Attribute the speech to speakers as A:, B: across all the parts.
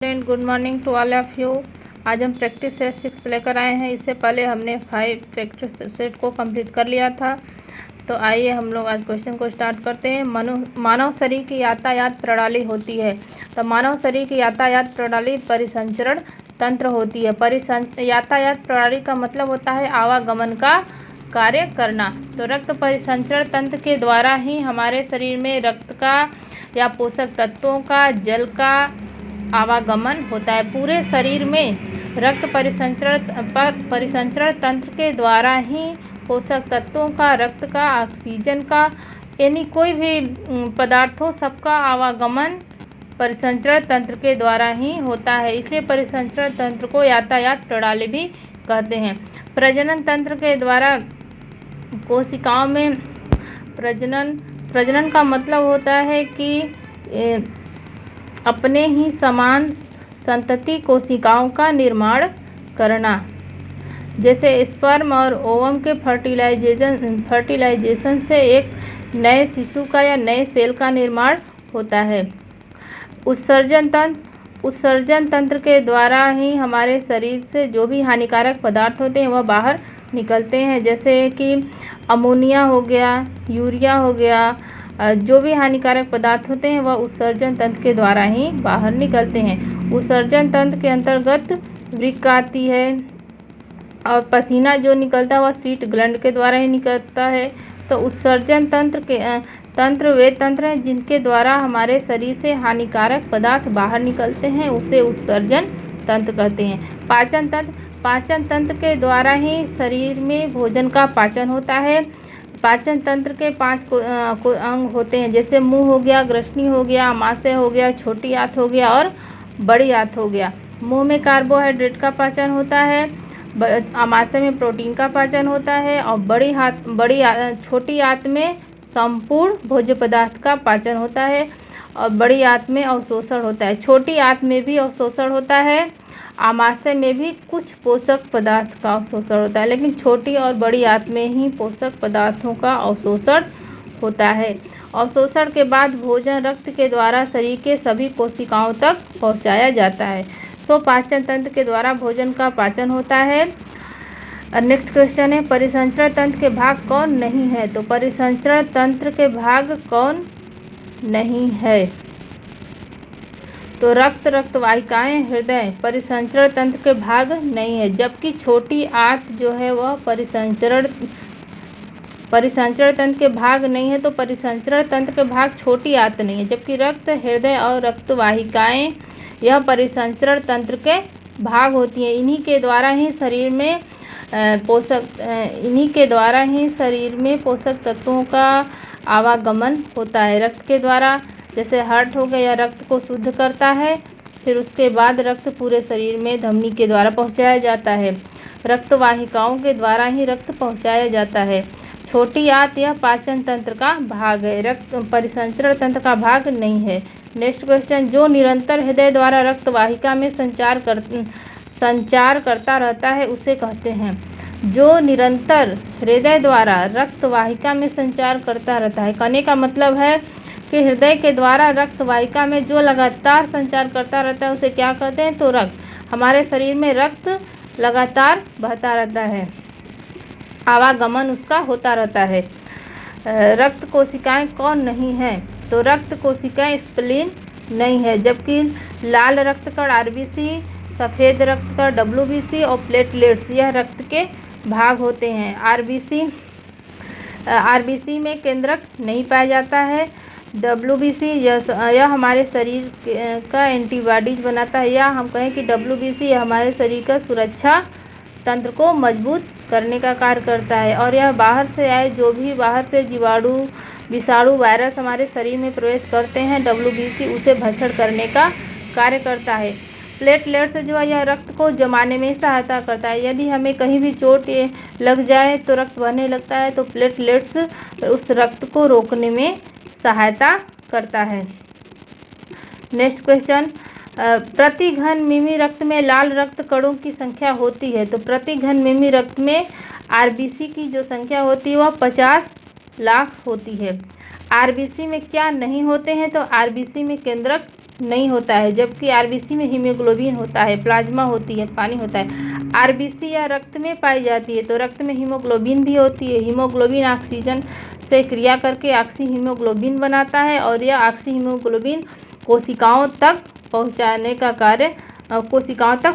A: Friend, good morning to all of you. आज हम practice set 6 लेकर आए हैं। इससे पहले हमने 5 प्रैक्टिस सेट को कंप्लीट कर लिया था। तो आइए हम लोग आज क्वेश्चन को स्टार्ट करते हैं। मानव शरीर की यातायात प्रणाली होती है। तो मानव शरीर की यातायात प्रणाली परिसंचरण तंत्र होती है। यातायात प्रणाली का मतलब होता है आवागमन का कार्य करना। तो रक्त परिसंचरण तंत्र के द्वारा ही हमारे शरीर में रक्त का या पोषक तत्वों का, जल का आवागमन होता है। पूरे शरीर में रक्त परिसंचरण तंत्र के द्वारा ही पोषक तत्वों का, रक्त का, ऑक्सीजन का, यानी कोई भी पदार्थों सबका आवागमन परिसंचरण तंत्र के द्वारा ही होता है। इसलिए परिसंचरण तंत्र को यातायात प्रणाली भी कहते हैं। प्रजनन तंत्र के द्वारा कोशिकाओं में प्रजनन का मतलब होता है कि अपने ही समान संतति कोशिकाओं का निर्माण करना। जैसे स्पर्म और ओवम के फर्टिलाइजेशन से एक नए शिशु का या नए सेल का निर्माण होता है। उत्सर्जन तंत्र के द्वारा ही हमारे शरीर से जो भी हानिकारक पदार्थ होते हैं वह बाहर निकलते हैं। जैसे कि अमोनिया हो गया, यूरिया हो गया, जो भी हानिकारक पदार्थ होते हैं वह उत्सर्जन तंत्र के द्वारा ही बाहर निकलते हैं। उत्सर्जन तंत्र के अंतर्गत वृक्क आती है और पसीना जो निकलता है वह शीत ग्लैंड के द्वारा ही निकलता है। तो उत्सर्जन तंत्र वे तंत्र हैं जिनके द्वारा हमारे शरीर से हानिकारक पदार्थ बाहर निकलते हैं, उसे उत्सर्जन तंत्र कहते हैं। पाचन तंत्र के द्वारा ही शरीर में भोजन का पाचन होता है। पाचन तंत्र के 5 अंग होते हैं। जैसे मुंह हो गया, ग्रसनी हो गया, आमाशय हो गया, छोटी आंत हो गया और बड़ी आंत हो गया। मुंह में कार्बोहाइड्रेट का पाचन होता है, आमाशय में प्रोटीन का पाचन होता है और छोटी आंत में संपूर्ण भोज्य पदार्थ का पाचन होता है और बड़ी आंत में अवशोषण होता है। छोटी आंत में भी अवशोषण होता है, आमाशय में भी कुछ पोषक पदार्थ का अवशोषण होता है, लेकिन छोटी और बड़ी आंत में ही पोषक पदार्थों का अवशोषण होता है। अवशोषण के बाद भोजन रक्त के द्वारा शरीर के सभी कोशिकाओं तक पहुंचाया जाता है। पाचन तंत्र के द्वारा भोजन का पाचन होता है। नेक्स्ट क्वेश्चन है, परिसंचरण तंत्र के भाग कौन नहीं है? तो परिसंचरण तंत्र के भाग कौन नहीं है? तो रक्त वाहिकाएं, हृदय परिसंचरण तंत्र के भाग नहीं है। जबकि छोटी आंत जो है वह परिसंचरण तंत्र के भाग नहीं है। तो परिसंचरण तंत्र के भाग छोटी आंत नहीं है। जबकि रक्त, हृदय और रक्त वाहिकाएं यह परिसंचरण तंत्र के भाग होती हैं। इन्हीं के द्वारा ही शरीर में पोषक तत्वों का आवागमन होता है। रक्त के द्वारा, जैसे हार्ट हो गया, रक्त को शुद्ध करता है, फिर उसके बाद रक्त पूरे शरीर में धमनी के द्वारा पहुंचाया जाता है। रक्त वाहिकाओं के द्वारा ही रक्त पहुंचाया जाता है। छोटी आंत यह पाचन तंत्र का भाग है, रक्त परिसंचरण तंत्र का भाग नहीं है। नेक्स्ट क्वेश्चन, जो निरंतर हृदय द्वारा रक्त वाहिका में संचार करता रहता है उसे कहते हैं। जो निरंतर हृदय द्वारा रक्त वाहिका में संचार करता रहता है, कहने का मतलब है कि हृदय के द्वारा रक्त वाहिका में जो लगातार संचार करता रहता है उसे क्या कहते हैं? तो रक्त। हमारे शरीर में रक्त लगातार बहता रहता है, आवागमन उसका होता रहता है। रक्त कोशिकाएं कौन नहीं है? तो रक्त कोशिकाएं स्प्लीन नहीं है। जबकि लाल रक्त कण आरबीसी, सफ़ेद रक्त कण डब्ल्यूबीसी और प्लेटलेट्स यह रक्त के भाग होते हैं। आरबीसी में केंद्रक नहीं पाया जाता है। डब्ल्यूबीसी यह हमारे शरीर का एंटीबॉडीज बनाता है, या हम कहें कि डब्ल्यूबीसी यह हमारे शरीर का सुरक्षा तंत्र को मजबूत करने का कार्य करता है। और यह बाहर से आए जो भी बाहर से जीवाणु, विषाणु, वायरस हमारे शरीर में प्रवेश करते हैं, डब्ल्यूबीसी उसे भक्षण करने का कार्य करता है। प्लेटलेट्स जो है यह रक्त को जमाने में सहायता करता है। यदि हमें कहीं भी चोट लग जाए तो रक्त बहने लगता है, तो प्लेटलेट्स उस रक्त को रोकने में सहायता करता है। नेक्स्ट क्वेश्चन, प्रति घन मिमी रक्त में लाल रक्त कणों की संख्या होती है। तो प्रति घन मिमी रक्त में आरबीसी की जो संख्या होती है वह 50 लाख होती है। आरबीसी में क्या नहीं होते हैं? तो आरबीसी में केंद्रक नहीं होता है, जबकि आरबीसी में हीमोग्लोबिन होता है, प्लाज्मा होती है, पानी होता है। आरबीसी या रक्त में पाई जाती है, तो रक्त में हीमोग्लोबिन भी होती है। हीमोग्लोबिन ऑक्सीजन से क्रिया करके ऑक्सी हीमोग्लोबिन बनाता है और यह ऑक्सी हीमोग्लोबिन कोशिकाओं तक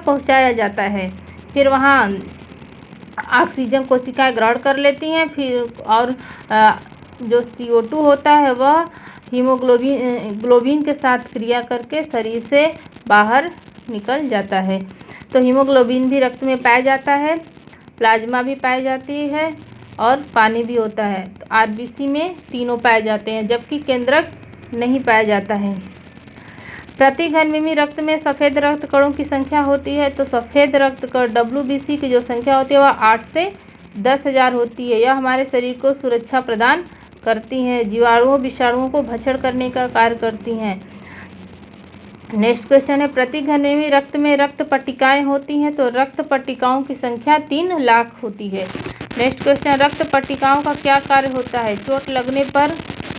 A: पहुंचाया जाता है। फिर वहाँ ऑक्सीजन कोशिकाएं ग्रहण कर लेती हैं, फिर और जो CO2 होता है वह ग्लोबिन के साथ क्रिया करके शरीर से बाहर निकल जाता है। तो हीमोग्लोबिन भी रक्त में पाया जाता है, प्लाज्मा भी पाई जाती है और पानी भी होता है। तो आरबीसी में तीनों पाए जाते हैं, जबकि केंद्रक नहीं पाया जाता है। प्रति घन मिमी रक्त में सफ़ेद रक्त कणों की संख्या होती है, तो सफ़ेद रक्त कण WBC की जो संख्या होती है वह 8 से 10,000 होती है। यह हमारे शरीर को सुरक्षा प्रदान करती हैं, जीवाणुओं विषाणुओं को भक्षण करने का कार्य करती हैं। नेक्स्ट क्वेश्चन है, प्रति घन मिमी रक्त में रक्त पट्टिकाएँ होती हैं, तो रक्त पट्टिकाओं की संख्या 3 लाख होती है। नेक्स्ट क्वेश्चन, रक्त पट्टिकाओं का क्या कार्य होता है? चोट लगने पर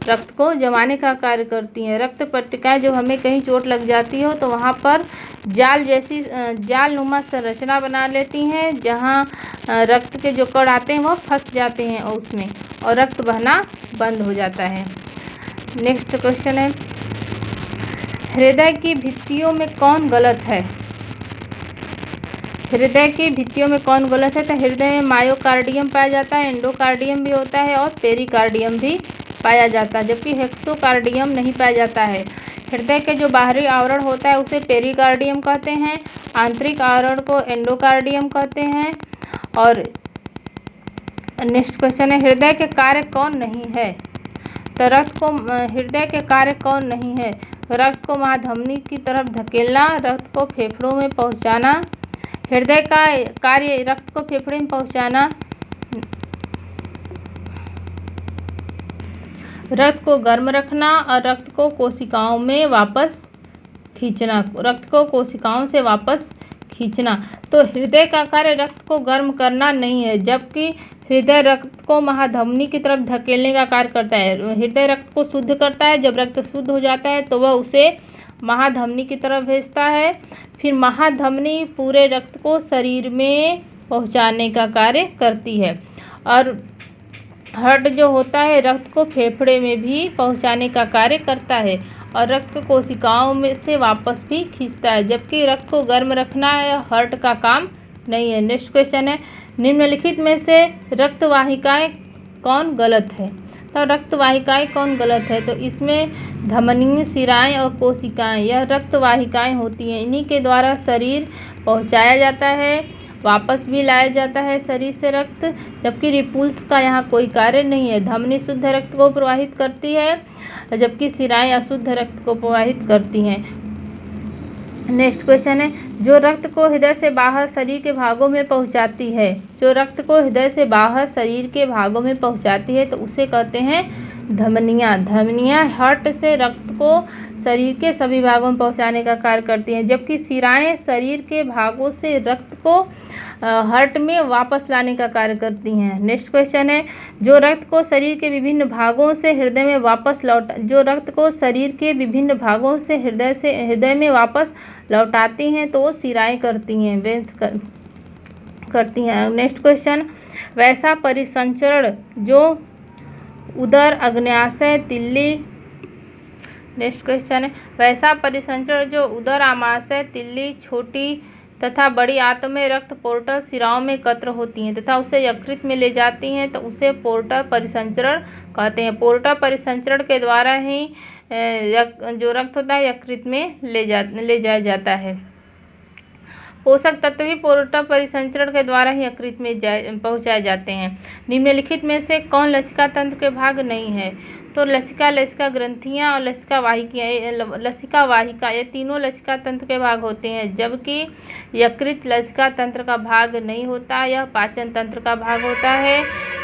A: रक्त को जमाने का कार्य करती हैं। रक्त पट्टिकाएं जब हमें कहीं चोट लग जाती हो तो वहाँ पर जालनुमा संरचना बना लेती हैं, जहाँ रक्त के जो कण आते हैं वह फंस जाते हैं उसमें और रक्त बहना बंद हो जाता है। नेक्स्ट क्वेश्चन है, हृदय की भित्तियों में कौन गलत है? हृदय की भित्तियों में कौन गलत है? तो हृदय में मायोकार्डियम पाया जाता है, एंडोकार्डियम भी होता है और पेरिकार्डियम भी पाया जाता है, जबकि हेक्सोकार्डियम नहीं पाया जाता है। हृदय के जो बाहरी आवरण होता है उसे पेरिकार्डियम कहते हैं, आंतरिक आवरण को एंडोकार्डियम कहते हैं। और नेक्स्ट क्वेश्चन है, हृदय के कार्य कौन नहीं है? तो हृदय के कार्य कौन नहीं है? रक्त को महाधमनी की तरफ धकेलना, रक्त को फेफड़ों में पहुंचाना। हृदय का कार्य रक्त को फेफड़े में पहुंचाना, रक्त को गर्म रखना और रक्त को कोशिकाओं में वापस खींचना, रक्त को कोशिकाओं से वापस खींचना। तो हृदय का कार्य रक्त को गर्म करना नहीं है, जबकि हृदय रक्त को महाधमनी की तरफ धकेलने का कार्य करता है। हृदय रक्त को शुद्ध करता है, जब रक्त शुद्ध हो जाता है तो वह उसे महाधमनी की तरफ भेजता है। फिर महाधमनी पूरे रक्त को शरीर में पहुंचाने का कार्य करती है और हार्ट जो होता है रक्त को फेफड़े में भी पहुंचाने का कार्य करता है और रक्त को कोशिकाओं में से वापस भी खींचता है, जबकि रक्त को गर्म रखना हार्ट का काम नहीं है। नेक्स्ट क्वेश्चन है, निम्नलिखित में से रक्त वाहिकाएं कौन गलत है? तो रक्त वाहिकाएं कौन गलत है? तो इसमें धमनी, शिराएं और कोशिकाएं, यह रक्त वाहिकाएं होती हैं। इन्हीं के द्वारा शरीर पहुंचाया जाता है, वापस भी लाया जाता है शरीर से रक्त, जबकि रिपुल्स का यहाँ कोई कार्य नहीं है। धमनी शुद्ध रक्त को प्रवाहित करती है, जबकि शिराएं अशुद्ध रक्त को प्रवाहित करती हैं। नेक्स्ट क्वेश्चन है, जो रक्त को हृदय से बाहर शरीर के भागों में पहुँचाती है, जो रक्त को हृदय से बाहर शरीर के भागों में पहुँचाती है तो उसे कहते हैं धमनियाँ। धमनियाँ हार्ट से रक्त को शरीर के सभी भागों में पहुंचाने का कार्य करती हैं, जबकि शिराएं शरीर के भागों से रक्त को हार्ट में वापस लाने का कार्य करती हैं। नेक्स्ट क्वेश्चन है, जो रक्त को शरीर के विभिन्न भागों से हृदय में वापस हृदय में वापस लौटाती हैं तो वो शिराएं करती हैं, करती हैं। नेक्स्ट क्वेश्चन, वैसा परिसंचरण जो उदर, अग्न्याशय, तिल्ली। नेक्स्ट क्वेश्चन है, वैसा परिसंचरण जो उदर, आमाशय, तिल्ली, छोटी तथा बड़ी आंत में रक्त पोर्टल शिराओं में एकत्र होती हैं तथा उसे यकृत में ले जाती हैं तो उसे पोर्टल परिसंचरण कहते हैं। पोर्टल परिसंचरण के द्वारा ही जो रक्त होता है यकृत में ले जाया जाता है। पोषक तत्व भी पोर्टल परिसंचरण के द्वारा ही यकृत में पहुंचाए जाते हैं। निम्नलिखित में से कौन लसिका तंत्र के भाग नहीं है? तो लसिका ग्रंथियां और लसिका वाहिका ये तीनों लसिका तंत्र के भाग होते हैं, जबकि यकृत लसिका तंत्र का भाग नहीं होता, यह पाचन तंत्र का भाग होता है।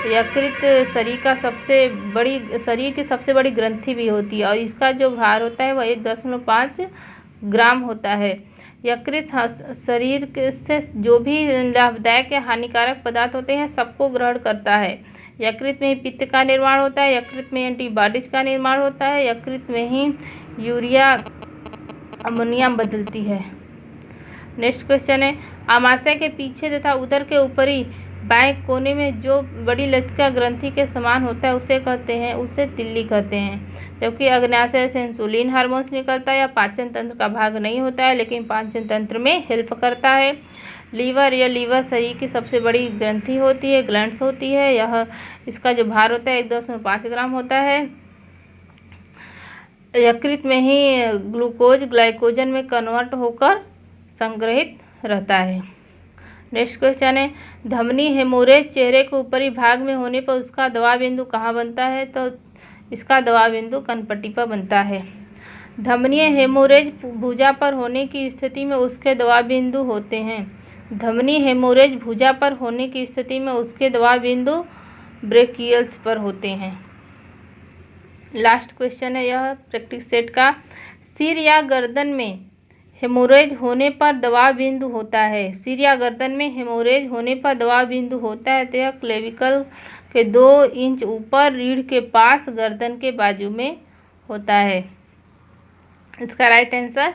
A: यकृत शरीर की सबसे बड़ी ग्रंथि भी होती है और इसका जो भार होता है वह 1.5 ग्राम होता है। यकृत शरीर से जो भी लाभदायक या हानिकारक पदार्थ होते हैं सबको ग्रहण करता है। यकृत में ही पित्त का निर्माण होता है, यकृत में एंटीबॉडीज का निर्माण होता है, यकृत में ही यूरिया अमोनिया बदलती है। नेक्स्ट क्वेश्चन है, आमाशय के पीछे तथा उदर के ऊपरी बाएं कोने में जो बड़ी लसिका ग्रंथि के समान होता है उसे तिल्ली कहते हैं। जबकि अग्न्याशय से इंसुलिन हार्मोन्स निकलता है। या पाचन तंत्र का भाग नहीं होता है लेकिन पाचन तंत्र में हेल्प करता है। लीवर शरीर की सबसे बड़ी ग्रंथि होती है, ग्लैंड्स होती है। इसका जो भार होता है 1.5 ग्राम होता है। यकृत में ही ग्लूकोज ग्लाइकोजन में कन्वर्ट होकर संग्रहित रहता है। नेक्स्ट क्वेश्चन है, धमनी हेमोरेज चेहरे के ऊपरी भाग में होने पर उसका दबाव बिंदु कहाँ बनता है? तो इसका दबाव बिंदु कनपट्टी पर बनता है। धमनी हेमोरेज भुजा पर होने की स्थिति में उसके दबाव बिंदु होते हैं। धमनी हेमोरेज भुजा पर होने की स्थिति में उसके दबाव बिंदु ब्रेकियल्स पर होते हैं। लास्ट क्वेश्चन है यह प्रैक्टिस सेट का, सिर या गर्दन में हेमोरेज होने पर दबाव बिंदु होता है। सिर या गर्दन में हेमोरेज होने पर दबाव बिंदु होता है तो यह क्लेविकल के 2 इंच ऊपर रीढ़ के पास गर्दन के बाजू में होता है। इसका राइट आंसर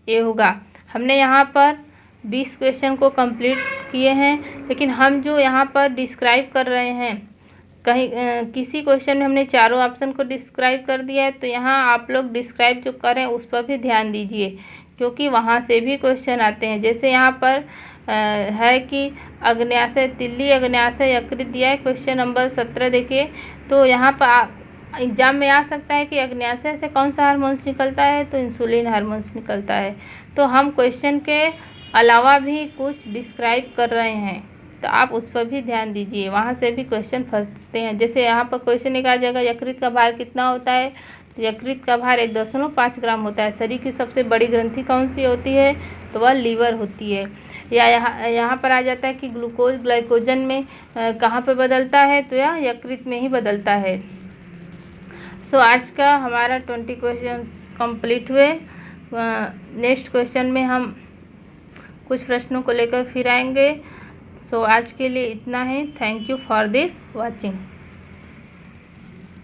A: ए होगा। हमने यहाँ पर 20 क्वेश्चन को कंप्लीट किए हैं, लेकिन हम जो यहाँ पर डिस्क्राइब कर रहे हैं, किसी क्वेश्चन में हमने चारों ऑप्शन को डिस्क्राइब कर दिया है, तो यहाँ आप लोग डिस्क्राइब जो करें उस पर भी ध्यान दीजिए, क्योंकि वहाँ से भी क्वेश्चन आते हैं। जैसे यहाँ पर है कि अग्न्याशय तिल्ली अग्न्याशय यकृत दिया है, क्वेश्चन नंबर 17 देखिए। तो यहाँ पर एग्जाम में आ सकता है कि अग्न्याशय से कौन सा हार्मोन्स निकलता है? तो इंसुलिन हार्मोन्स निकलता है। तो हम क्वेश्चन के अलावा भी कुछ डिस्क्राइब कर रहे हैं, तो आप उस पर भी ध्यान दीजिए, वहाँ से भी क्वेश्चन फंसते हैं। जैसे यहाँ पर क्वेश्चन एक आ जाएगा, यकृत का भार कितना होता है? तो यकृत का भार 1.5 ग्राम होता है। शरीर की सबसे बड़ी ग्रंथि कौन सी होती है? तो वह लीवर होती है। या यहाँ पर आ जाता है कि ग्लूकोज ग्लाइकोजन में कहाँ पे बदलता है? तो यह यकृत में ही बदलता है। सो आज का हमारा 20 क्वेश्चन कंप्लीट हुए। नेक्स्ट क्वेश्चन में हम कुछ प्रश्नों को लेकर फिर आएंगे। सो आज के लिए इतना ही। Thank you for this watching.